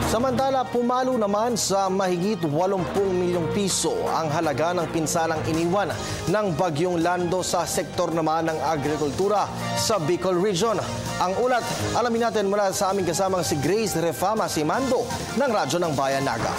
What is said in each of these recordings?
Samantala, pumalo naman sa mahigit 80 milyong piso ang halaga ng pinsalang iniwan ng Bagyong Lando sa sektor naman ng agrikultura sa Bicol Region. Ang ulat, alamin natin mula sa aming kasamang si Grace Refama Simando ng Radyo ng Bayan Naga.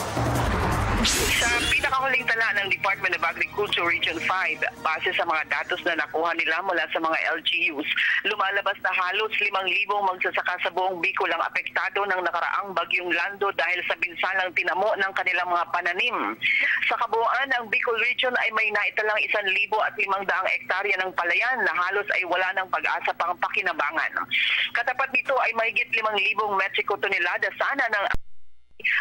Sa pinakahuling tala ng Department of Agriculture Region 5, base sa mga datos na nakuha nila mula sa mga LGUs, lumalabas na halos 5,000 magsasaka sa buong Bicol ang apektado ng nakaraang Bagyong Lando dahil sa binsalang tinamo ng kanilang mga pananim. Sa kabuuan, ang Bicol Region ay may naitalang 1,500 hektarya ng palayan na halos ay wala ng pag-asa pang pakinabangan. Katapat nito ay mahigit 5,000 metriko tonelada sana ng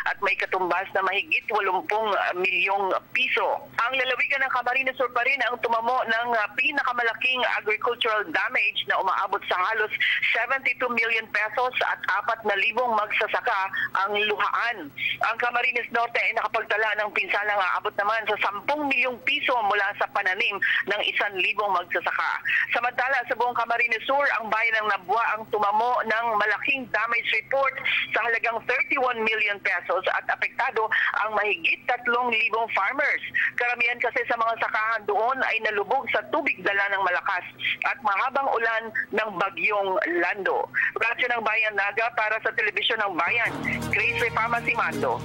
at may katumbas na mahigit 80 milyong piso. Ang lalawigan ng Camarines Sur pa rin ang tumamo ng pinakamalaking agricultural damage na umaabot sa halos 72 million pesos at 4,000 magsasaka ang luhaan. Ang Camarines Norte ay nakapagtala ng pinsalang aabot naman sa 10 milyong piso mula sa pananim ng 1,000 magsasaka. Samantala sa buong Camarines Sur, ang bayan ng Nabua ang tumamo ng malaking damage report sa halagang 31 million pesos at apektado ang mahigit 3,000 farmers. Karamihan kasi sa mga sakahan doon ay nalubog sa tubig dala ng malakas at mahabang ulan ng Bagyong Lando. Radyo ng Bayan Naga para sa Telebisyon ng Bayan, Grace Refama Simando.